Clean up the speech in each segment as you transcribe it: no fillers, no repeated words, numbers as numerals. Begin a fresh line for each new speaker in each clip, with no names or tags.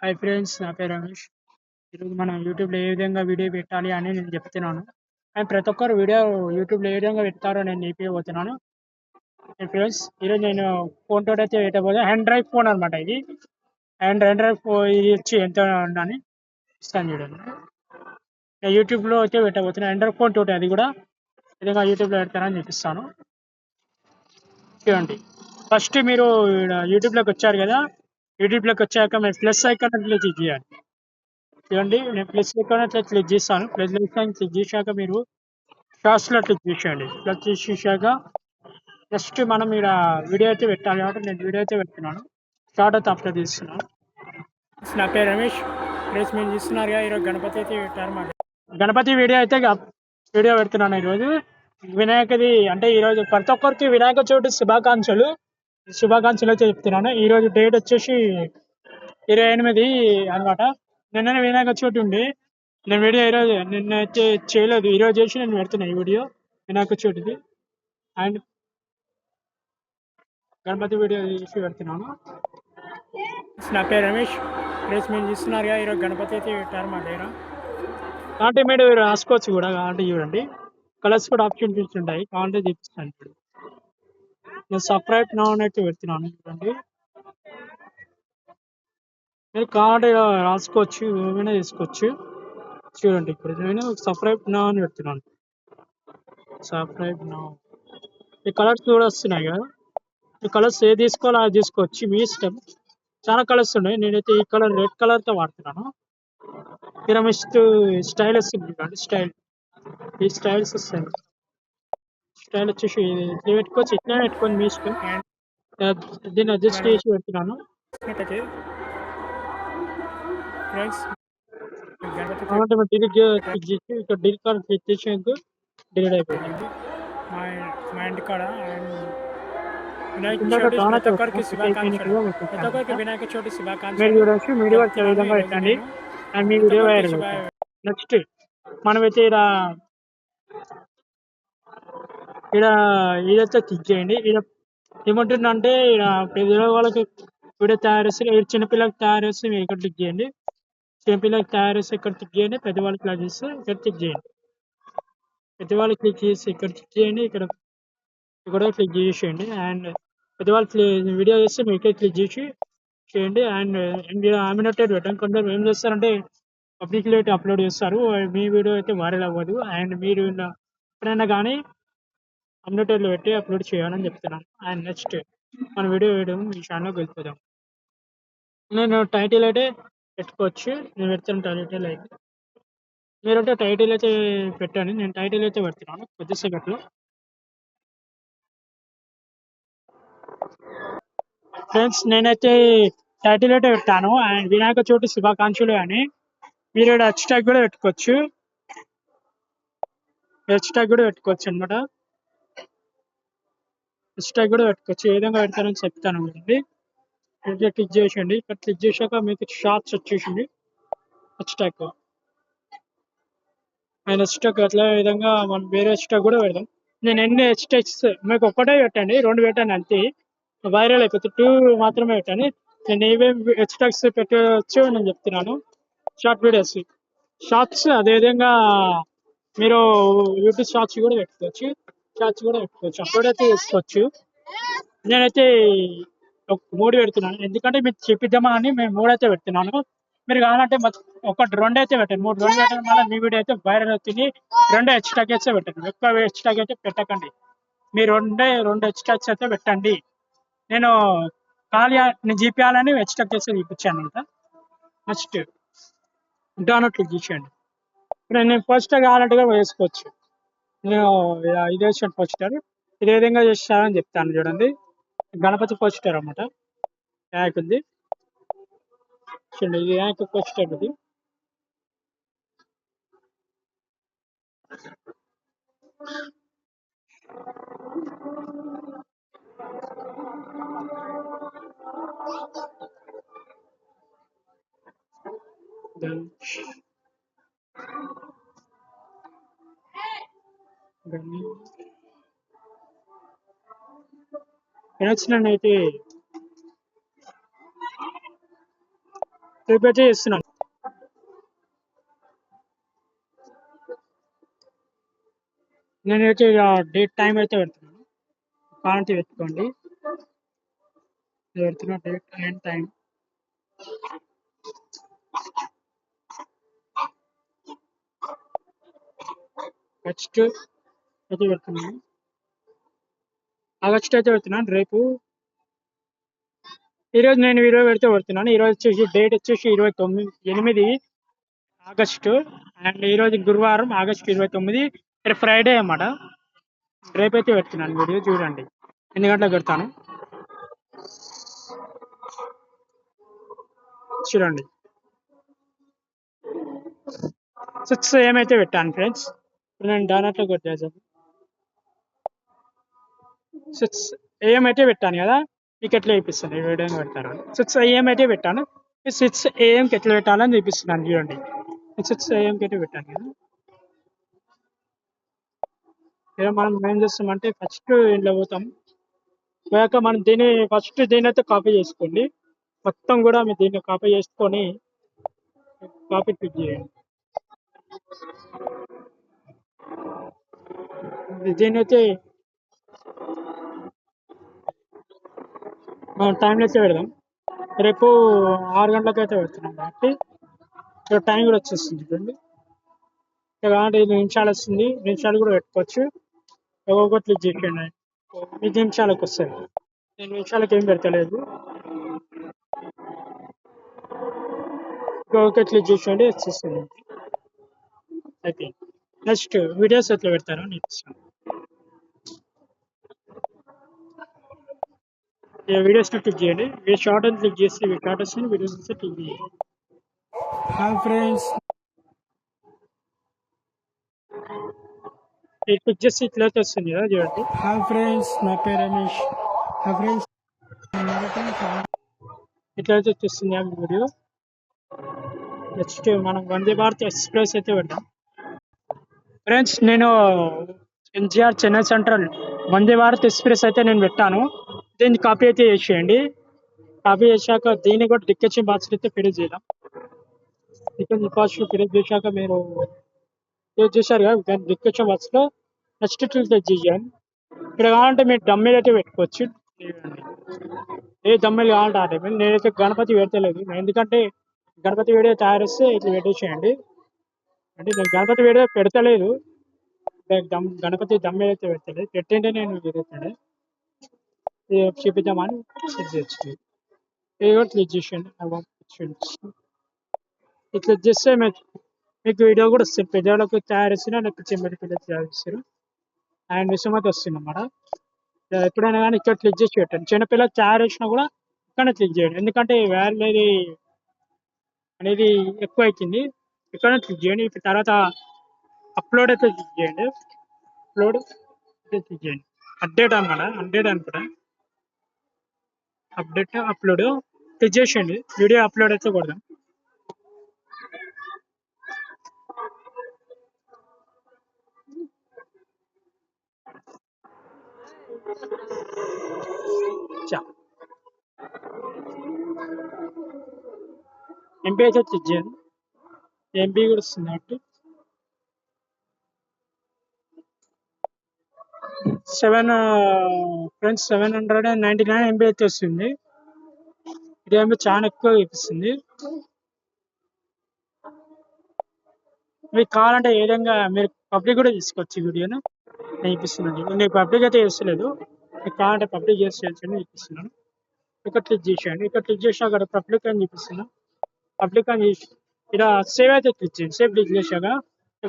Hi friends, నా పేరు రమేష్. ఈరోజు మనం యూట్యూబ్లో ఏ విధంగా వీడియో పెట్టాలి అని నేను చెప్తున్నాను. అండ్ ప్రతి ఒక్కరు వీడియో యూట్యూబ్లో ఏ విధంగా పెడతారో నేను నేర్పిపోతున్నాను. ఫ్రెండ్స్, ఈరోజు నేను ఫోన్ తోటి అయితే పెట్టబోతే హ్యాండ్ డ్రైవ్ ఫోన్ అనమాట. ఇది హ్యాండ్ డ్రైవ్ ఇది వచ్చి ఎంత అని ఇస్తాను చూడండి. నేను యూట్యూబ్లో అయితే పెట్టబోతున్నాను హ్యాండ్ డ్రైవ్ ఫోన్ తోటి, అది కూడా ఈ విధంగా యూట్యూబ్లో పెడతానని చూపిస్తాను. చూడండి, ఫస్ట్ మీరు యూట్యూబ్లోకి వచ్చారు కదా. యూట్యూబ్లోకి వచ్చాక మీరు ప్లస్ ఐకాన్ క్లిక్ చేయాలి. చూడండి, నేను ప్లస్ ఐకాన్ అట్లా క్లిక్ చేస్తాను. ప్లస్ ఐకాన్ క్లిక్ చేశాక మీరు షార్ట్స్లో క్లిక్ చేసేయండి. క్లిక్ చేసేసాక జస్ట్ మనం ఇక్కడ వీడియో అయితే పెట్టాలి కాబట్టి నేను వీడియో అయితే పెడుతున్నాను. షార్ట్ అయితే అప్లోడ్ చేస్తున్నాను. నా పేరు రమేష్. ప్లీజ్ మీరు చూస్తున్నారుగా, ఈరోజు గణపతి అయితే పెట్టారు. మా గణపతి వీడియో అయితే వీడియో పెడుతున్నాను ఈరోజు. వినాయకది అంటే ఈరోజు ప్రతి ఒక్కరికి వినాయక చవితి శుభాకాంక్షలు అయితే చెప్తున్నాను. ఈరోజు డేట్ వచ్చేసి 28 అనమాట. నిన్ననే వినాయక చవితి ఉండి నేను వీడియో ఈరోజు నిన్న అయితే చేయలేదు. ఈరోజు చేసి నేను పెడుతున్నాను ఈ వీడియో వినాయక చవితిది అండ్ గణపతి వీడియో చేసి పెడుతున్నాను. నా పేరు రమేష్. ప్లీజ్ మీరు చూస్తున్నారుగా, ఈరోజు గణపతి అయితే పెట్టారు మా దగ్గర. కాబట్టి మీరు రాసుకోవచ్చు కూడా. కాబట్టి చూడండి, కలర్స్ కూడా ఆప్షన్స్ ఉంటాయి. కావాలంటే చూపిస్తాను. ఇప్పుడు నేను సపరేట్ నౌన్ అయితే పెడుతున్నాను. చూడండి, మీరు కావాలంటే రాసుకోవచ్చు, ఏమైనా తీసుకోవచ్చు. చూడండి, ఇప్పుడు నేను సపరేట్ నౌన్ పెడుతున్నాను. Separate noun. ఈ కలర్స్ కూడా వస్తున్నాయి కదా. ఈ కలర్స్ ఏ తీసుకోవాలో అది తీసుకోవచ్చు, మీ ఇష్టం. చాలా కలర్స్ ఉన్నాయి. నేనైతే ఈ కలర్ రెడ్ కలర్తో వాడుతున్నాను. పిరమిస్ట్ స్టైల్ వస్తుంది కానీ ఈ స్టైల్స్ వస్తాయి. స్టైల్ వచ్చేసి ఇట్లా పెట్టుకోవచ్చు, ఇట్లా పెట్టుకొని మీ ఇష్టం. దీన్ని అడ్జస్ట్ చేసి పెడుతున్నాను. కాబట్టి మీరు డిలీట్ చేసి ఇక్కడ డిలీట్ కార్డ్ క్లిక్ చేసేందుకు డిలీట్ అయిపోయింది. మా ఇంటి కాడ వినాయక చవితి శుభాకాంక్షలు. మీరు చూడవచ్చు, మీరు వచ్చే విధంగా పెట్టండి and me video viral. Next మనమైతే ఇక్కడ ఇదైతే క్లిక్ చేయండి. ఇక్కడ ఏమంటుందంటే ఇక్కడ పెద్ద వాళ్ళకి వీడియో తయారు చేస్తే, చిన్నపిల్లలకి తయారు చేస్తే మీరు ఇక్కడ క్లిక్ చేయండి. చిన్నపిల్లలకి తయారు చేస్తే ఇక్కడ క్లిక్ చేయండి. పెద్దవాళ్ళకి క్లిక్ చేస్తే ఇక్కడ క్లిక్ చేయండి. పెద్దవాళ్ళకి క్లిక్ చేసి ఇక్కడ క్లిక్ చేయండి. ఇక్కడ క్లిక్ చేసేయండి. అండ్ పెద్దవాళ్ళు వీడియో చేస్తే మీరు ఇక్కడ క్లిక్ చేయండి. అండ్ ఆమినట్టెడ్ పెట్టండి. కొందరు ఏం చేస్తారంటే పబ్లిక్లో అయితే అప్లోడ్ చేస్తారు, మీ వీడియో అయితే వైరల్ అవ్వదు. అండ్ మీరు ఎప్పుడైనా కానీ అమ్యూనిటీలో పెట్టి అప్లోడ్ చేయాలని చెప్తున్నాను. అండ్ నెక్స్ట్ మన వీడియో వేయడం ఈ ఛానల్లోకి వెళ్ళిపోదాం. నేను టైటిల్ అయితే పెట్టుకోవచ్చు. నేను పెడుతున్న టైటిల్ అయితే మీరంటే టైటిల్ అయితే పెట్టండి. నేను టైటిల్ అయితే పెడుతున్నాను కొద్దిసేపట్లో. ఫ్రెండ్స్, నేనైతే టైటిల్ అయితే పెట్టాను అండ్ వినాయక చవితి శుభాకాంక్షలు అని. మీరు హెచ్ ట్యాగ్ కూడా పెట్టుకోవచ్చు. అనమాట. హెచ్ ట్యాగ్ కూడా పెట్టుకోవచ్చు. ఏ విధంగా పెడతానని చెప్తాను అండి. క్లిక్ చేసేయండి. ఇక్కడ క్లిక్ చేశాక మీకు షార్ట్స్ వచ్చేసింది H tag. And H tag అట్లా విధంగా మనం వేరే హెచ్ ట్యాగ్ కూడా పెడదాం. నేను ఎన్ని హెచ్ ట్యాగ్స్ మీకు ఒక్కటే పెట్టండి, 2 పెట్టండి అంతే, వైరల్ అయిపోతుంది. 2 మాత్రమే పెట్టండి. నేను ఏమేమి హెచ్ ట్యాగ్స్ పెట్టవచ్చు నేను చెప్తున్నాను. షార్ట్ వీడియోస్, షార్ట్స్, అదేవిధంగా మీరు యూట్యూబ్ షార్ట్స్ కూడా పెట్టుకోవచ్చు. అప్లోడ్ అయితే చేసుకోవచ్చు. నేనైతే 3 పెడుతున్నాను, ఎందుకంటే మీకు చూపిద్దామా అని మేము 3 అయితే పెడుతున్నాను. మీరు కావాలంటే 2 అయితే పెట్టండి. 2 పెట్టడం వల్ల మీ వీడియో అయితే వైరల్ అవుతుంది. 2 హెచ్ ట్యాగ్ అయితే పెట్టండి, ఎక్కువ హెచ్ ట్యాగ్ అయితే పెట్టకండి. మీరు 2 హెచ్ ట్యాగ్స్ అయితే పెట్టండి. నేను జీపీయాలని హెచ్ ట్యాగ్ చేసి చూపించాను అనమాట. నెక్స్ట్ డౌన్లోడ్ క్లిక్ చేసేయండి. నేను పోస్టర్ కావాలంటే వేసుకోవచ్చు. నేను ఇది వేసాను పోస్టర్. ఇదే విధంగా చేస్తానని చెప్తాను. చూడండి, గణపతి పోస్టర్ అన్నమాట. యాక్ ఉంది చూడండి, ఇది యాక్ పోస్టర్. ఇది ఫ్రెండ్స్, నేనైతే రేపు అయితే చేస్తున్నాను. నేనైతే డేట్ టైం అయితే పెడుతున్నాను. కాంతి పెట్టుకోండి. పెడుతున్నా డేట్ అండ్ టైం. నెక్స్ట్ అయితే పెడుతున్నాను. ఆగస్ట్ అయితే పెడుతున్నాను. రేపు ఈరోజు నేను వీడియో పెడితే పెడుతున్నాను. ఈరోజు వచ్చేసి డేట్ వచ్చేసి 8 ఆగస్టు. అండ్ ఈరోజు గురువారం ఆగస్టు 29. రేపు ఫ్రైడే అన్నమాట. రేపైతే పెడుతున్నాను వీడియో చూడండి. ఎన్ని గంటలకు పెడతాను చూడండి. 6 AM అయితే పెట్టాను ఫ్రెండ్స్. ఇప్పుడు నేను డానట్లో కొట్టేసాను. 6 AM అయితే పెట్టాను కదా, మీకు ఎట్లా చూపిస్తాను ఈ వీడియోని పెడతాను. 6 AM అయితే పెట్టాను. 6 AMకి ఎట్లా పెట్టాలని చూపిస్తున్నాను చూడండి. 6 AMకి అయితే పెట్టాను కదా. ఇలా మనం ఏం చేస్తామంటే ఫస్ట్ ఇంట్లో పోతాం. పోయాక మనం దీని అయితే కాపీ చేసుకోండి. మొత్తం కూడా మీరు దీన్ని కాపీ చేసుకొని కాపీ క్లిక్ చేయండి. దీని అయితే మనం టైంలో అయితే పెడదాం. రేపు 6 గంటలకు అయితే పెడుతున్నాం కాబట్టి ఇక్కడ టైం కూడా వచ్చేస్తుంది చూడండి. కాబట్టి 5 నిమిషాలు వస్తుంది. నిమిషాలు కూడా పెట్టుకోవచ్చు. ఒక్కొక్కటి క్లిక్ చేయండి. 5 నిమిషాలకు వస్తుంది. 5 నిమిషాలకు ఏం పెడతలేదు. ఒక్కొక్కటి క్లిక్ చేయండి వచ్చేస్తుంది. అయితే నెక్స్ట్ వీడియోస్ ఎట్లా పెడతారో నేర్పిస్తాను. వీడియోస్ క్లిక్ చేయండి. షార్ట్ అని క్లిక్ చేసి షార్ట్ వస్తుంది. వీడియోస్ వస్తే క్లిక్ చేయండి. హాయ్ ఫ్రెండ్స్, క్లిక్ చేసి ఇట్లా అయితే వస్తుంది కదా చూడండి. హాయ్ ఫ్రెండ్స్, నా పేరు రమేష్. హాయ్ ఫ్రెండ్స్, ఇట్లా అయితే వచ్చేస్తుంది ఆ వీడియో. నెక్స్ట్ మనం వందే భారత్ ఎక్స్ప్రెస్ అయితే పెడతాం ఫ్రెండ్స్. నేను NGR Chennai central Vande Bharat express అయితే నేను పెట్టాను. దీన్ని కాపీ అయితే చేసేయండి. కాపీ చేశాక దీన్ని కూడా డిస్క్రిప్షన్ బాక్స్ అయితే ఫిల్ చేద్దాం. డిస్క్రిప్షన్ బాక్స్ ఫిల్ చేశాక మీరు యూజ్ చేశారు కదా, దాని డిస్క్రిప్షన్ బాక్స్ లో నెక్స్ట్ క్లిక్ చేయండి. ఇక్కడ కావాలంటే మీరు డమ్మీలు అయితే పెట్టుకోవచ్చు. ఏ డమ్మీలు కావాలంటే ఆ డమ్మీలు. నేనైతే గణపతి పెడతలేదు, ఎందుకంటే గణపతి వీడియో తయారు చేస్తే ఇట్లా పెట్టేసేయండి. అంటే నేను గణపతి వీడియో పెడతలేదు, గణపతి డమ్మీ అయితే పెడతలేదు. పెట్టింటే నేను పెడతాను చూపిద్దామని క్లిక్ చేయండి. ఇది కూడా క్లిక్ చేసేయండి. ఇట్లా చేస్తే మీకు వీడియో కూడా వస్తుంది. పెద్దవాళ్ళకు తయారు చేసిన నాకు చిన్న పిల్లలు తయారు చేస్తారు. ఆయన విషయం అయితే వస్తుంది అన్నమాట. ఎప్పుడైనా కానీ ఇక్కడ క్లిక్ చేసి పెట్టండి. చిన్నపిల్లలు తయారు చేసినా కూడా ఇక్కడ క్లిక్ చేయండి, ఎందుకంటే వ్యాల్యూ అనేది ఎక్కువ అవుతుంది. ఇక్కడ క్లిక్ చేయండి. ఇప్పుడు తర్వాత అప్లోడ్ అయితే క్లిక్ చేయండి. అప్లోడ్ క్లిక్ చేయండి. అప్డేట్ అన్నమాట, అప్డేట్ అనుకుంటా. అప్డేట్ అప్లోడ్ క్లిక్ చేసేయండి. వీడియో అప్లోడ్ అయితే కొడదాం. ఎంపీ అయితే క్లిక్ చేయండి. ఎంపీ కూడా వస్తుంది కాబట్టి 799 ఎంబీ అయితే వస్తుంది. ఇది ఎంబీ చాలా ఎక్కువ చూపిస్తుంది. మీకు కావాలంటే ఏ విధంగా మీరు పబ్లిక్ కూడా తీసుకోవచ్చు. ఈ వీడియోను నేను చూపిస్తున్నాను. నేను పబ్లిక్ అయితే చేస్తలేదు, మీకు కావాలంటే పబ్లిక్ చేసి చూపిస్తున్నాను. ఇక్కడ క్లిక్ చేసేయండి. ఇక్కడ క్లిక్ చేసి అక్కడ పబ్లిక్ అని చూపిస్తున్నాను. పబ్లిక్ అని చేసి ఇక్కడ సేవ్ అయితే క్లిక్ చేయండి. సేవ్ క్లిక్ చేశాక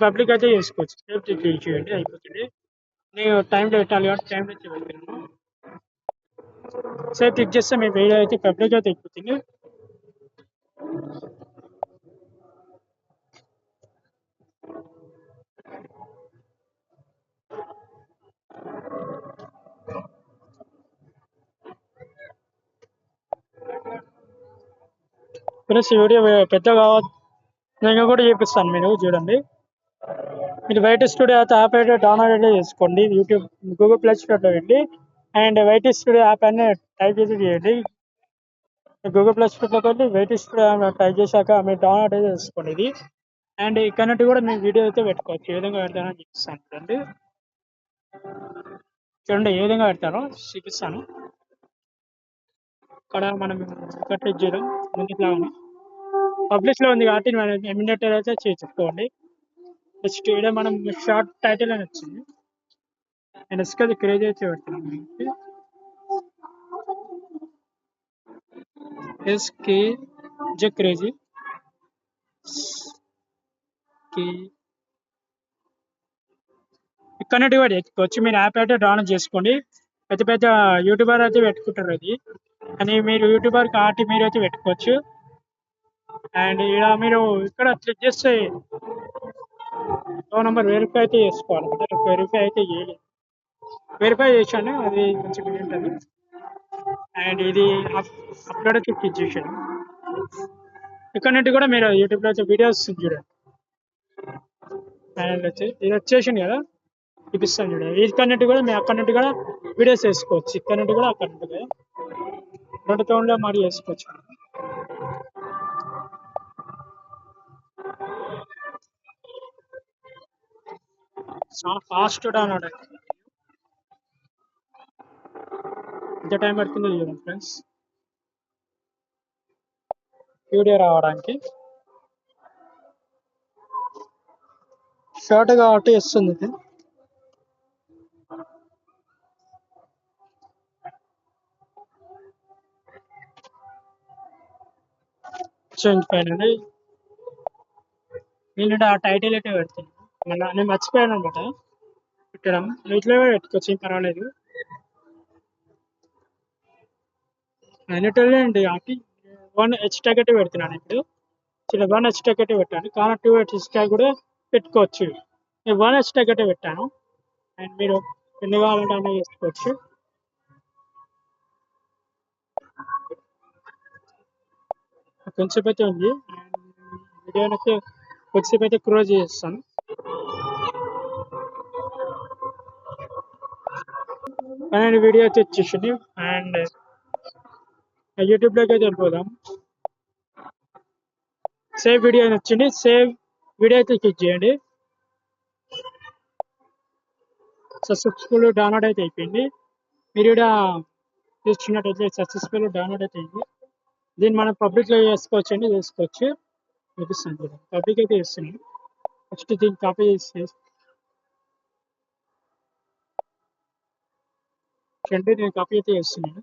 పబ్లిక్ అయితే చేసుకోవచ్చు. సేవ్ క్లిక్ చేయండి, అయిపోతుంది. నేను టైంలో పెట్టాలి కాబట్టి టైంలో పెడుతున్నాను. సేవ్ క్లిక్ చేస్తే మీ వీడియో అయితే పబ్లిక్ అయితే అయిపోతుంది. ఫ్రెండ్స్, ఈ వీడియో పెద్దగా నేను కూడా చూపిస్తాను. మీరు చూడండి. మీరు వైట్ స్టూడియో అయితే యాప్ అయితే డౌన్లోడ్ చేసుకోండి. యూట్యూబ్ గూగుల్ ప్లే స్టోర్లో వెళ్ళి అండ్ వైట్ స్టూడియో యాప్ అని టైప్ చేసి చేయండి. గూగుల్ ప్లస్ పెట్టుకోండి, వెయిట్ టైప్ చేశాక మీరు డౌన్లోడ్ అయితే చేసుకోండి ఇది. అండ్ ఇక్కడ నుండి కూడా మీరు వీడియో అయితే పెట్టుకోవచ్చు. ఏ విధంగా పెడతానని చూపిస్తాను చూడండి. చూడండి ఏ విధంగా పెడతానో చూపిస్తాను. ఇక్కడ మనం ఇక్కడ క్లిక్ చేయడం ముందుకులా ఉంది, పబ్లిష్లో ఉంది కాబట్టి మనం ఇమీడియట్ అయితే చేసుకోండి. నెక్స్ట్ ఇక్కడ మనం షార్ట్ టైటిల్ అని వచ్చింది, నేను ఎస్కేది క్రేజ్ అయితే పెడుతున్నాను. ఎస్కే క్రేజీ ఇక్కడ నుండి కూడా ఎత్తుకోవచ్చు. మీరు యాప్ అయితే డౌన్లోడ్ చేసుకోండి. పెద్ద పెద్ద యూట్యూబర్ అయితే పెట్టుకుంటారు అది, అని మీరు యూట్యూబర్ కాబట్టి మీరు అయితే పెట్టుకోవచ్చు. అండ్ ఇలా మీరు ఇక్కడ క్లిక్ చేస్తే ఫోన్ నెంబర్ వెరిఫై అయితే చేసుకోవాలి. వెరిఫై అయితే చేయలేదు, వెరిఫై చేశాను, అది కొంచెం ఇది ఉంటుంది. అండ్ ఇది అప్లోడ్ అయితే క్లిక్ చేశాను. ఇక్కడ నుండి కూడా మీరు యూట్యూబ్లో అయితే వీడియోస్ చూడండి. అండ్ ఇది వచ్చేసింది కదా, చూపిస్తాను చూడండి. ఇక్కడ నుండి కూడా మీరు అక్కడ నుండి కూడా వీడియోస్ వేసుకోవచ్చు. ఇక్కడ నుండి కూడా అక్కడ నుండి కూడా 2 టౌన్లో మరి వేసుకోవచ్చు. చాలా ఫాస్ట్ డౌన్లోడ్ అవుతుంది. ఎంత టైం పడుతుందో చూడండి ఫ్రెండ్స్ వీడియో రావడానికి. షార్ట్ కాబట్టి వస్తుంది ఇది. చేంజ్ పైన నేను ఆ టైటిల్ అయితే పెడుతున్నాను. మళ్ళీ నేను మర్చిపోయాను అనమాట పెట్టడం. ఇట్లా పెట్టుకోవచ్చు, ఏం పర్వాలేదు. అన్నిటిలో అండి కాబట్టి 1 హెచ్‌ట్యాగ్ అయితే పెడుతున్నాను ఇప్పుడు. ఇక్కడ 1 హెచ్‌ట్యాగ్ అయితే పెట్టాను, కానీ 2 హెచ్‌ట్యాగ్ కూడా పెట్టుకోవచ్చు. నేను 1 హెచ్‌ట్యాగ్ అయితే పెట్టాను. అండ్ మీరు ఎన్ని కావాలంటే అన్నీ చేసుకోవచ్చు. కొంచెంసేపు అయితే ఉంది. వీడియోని అయితే కొద్దిసేపు అయితే క్లోజ్ చేస్తాను. అండ్ వీడియో అయితే వచ్చేసింది. అండ్ యూట్యూబ్లోకి అయితే వెళ్ళిపోదాం. సేవ్ వీడియో అని వచ్చింది, సేవ్ వీడియో అయితే క్లిక్ చేయండి. సక్సెస్ఫుల్ డౌన్లోడ్ అయితే అయిపోయింది. మీరు కూడా చూస్తున్నట్టయితే సక్సెస్ఫుల్ డౌన్లోడ్ అయితే అయింది. దీన్ని మనం పబ్లిక్లో చేసుకోవచ్చు అండి, చేసుకోవచ్చు. చూపిస్తాను పబ్లిక్ అయితే చేస్తున్నాను. ఫస్ట్ దీన్ని కాపీ చేసి నేను కాపీ అయితే చేస్తున్నాను.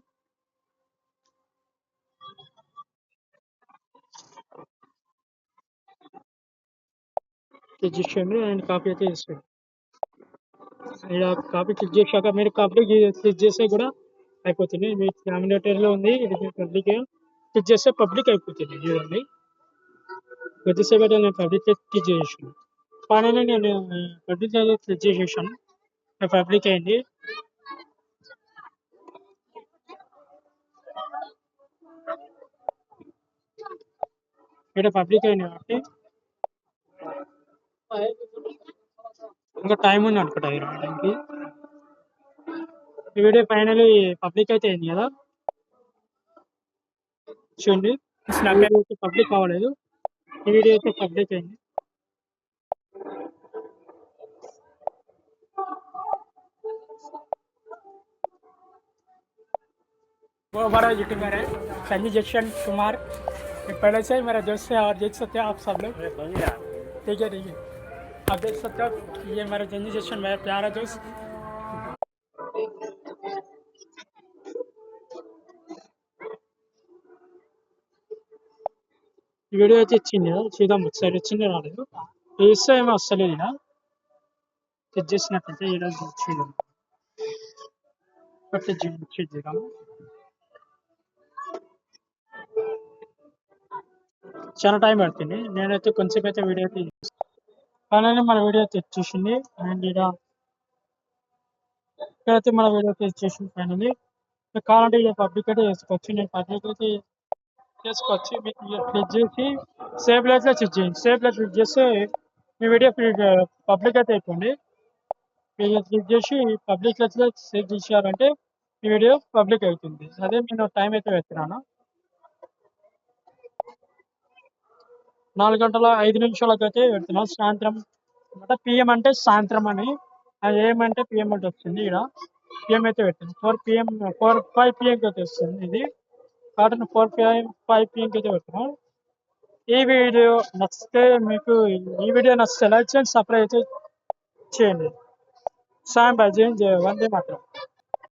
క్లిక్ చేయండి అండ్ కాపీ అయితే చేస్తాను. ఇలా కాపీ క్లిక్ చేశాక మీరు కాపీ క్లిక్ చేస్తే కూడా అయిపోతుంది. మీ నామినేటర్లో ఉంది, ఇది పబ్లిక్ క్లిక్ చేస్తే పబ్లిక్ అయిపోతుంది. చూడండి కొద్దిసేపు అయితే నేను పబ్లిక్ క్లిక్ చేసాను. ఫైనల్లీ నేను పబ్లిక్ అయితే క్లిక్ చేసేసాను, పబ్లిక్ అయింది. ఇక్కడ పబ్లిక్ అయింది కాబట్టి ఇంకా టైం ఉంది అనుకుంటా ఇది రావడానికి. ఈ వీడియో ఫైనల్లీ పబ్లిక్ అయితే అయింది కదా, చూడండి. నాకు అయితే పబ్లిక్ అవ్వలేదు, ఈ వీడియో అయితే పబ్లిక్ అయింది. वो बड़ा यूट्यूबर है संजय जशन कुमार, पहले से ही मेरा दोस्त है, और देख सकते हैं आप सब लोग। ठीक है आप देख सकते हो ये मेरा संजय जशन मेरा प्यारा दोस्त. వీడియో అయితే ఇచ్చింది కదా, చూద్దాం ఒకసారి వచ్చింది రాలేదు. వేస్తే ఏమో వస్తలేదు. ఇలా చెక్ చేసినట్లయితే ఈరోజు వచ్చింది, చెక్ చేద్దాము. చాలా టైం పడుతుంది. నేనైతే కొంచెంసేపు అయితే వీడియో అయితే కానీ మన వీడియో అయితే వచ్చేసింది. అండ్ ఇక్కడైతే మన వీడియో అయితే వచ్చేసింది ఫైనల్లీ. కావాలంటే ఇక పబ్లిక్ అయితే చేసుకోవచ్చు. నేను పబ్లిక్ అయితే చేసుకోవచ్చు. మీకు క్లిక్ చేసి సేవ్ ప్లేస్లో క్లిక్ చేయండి. సేవ్ ప్లేస్ క్లిక్ చేస్తే మీ వీడియో పబ్లిక్ అయితే అయిపోయింది. మీరు క్లిక్ చేసి పబ్లిక్ ప్లేస్లో సేవ్ చేశారంటే ఈ వీడియో పబ్లిక్ అవుతుంది. అదే నేను టైం అయితే పెడుతున్నాను. 4 గంటల 5 నిమిషాలకైతే పెడుతున్నాం సాయంత్రం. అంటే పిఎం అంటే సాయంత్రం అని, అది ఏమంటే పిఎం అంటే వస్తుంది ఇక్కడ. పిఎం అయితే పెట్టాను. 5 పిఎంకి అయితే వస్తుంది ఇది. కాబట్టి 5 పిఎంకి అయితే పెట్టాను. ఈ వీడియో నచ్చితే మీకు ఈ వీడియో నచ్చితే లైక్ చేయండి, సబ్స్క్రైబ్ అయితే చేయండి. సాయం బాయ్, జై హింద్, వందే మాతరం.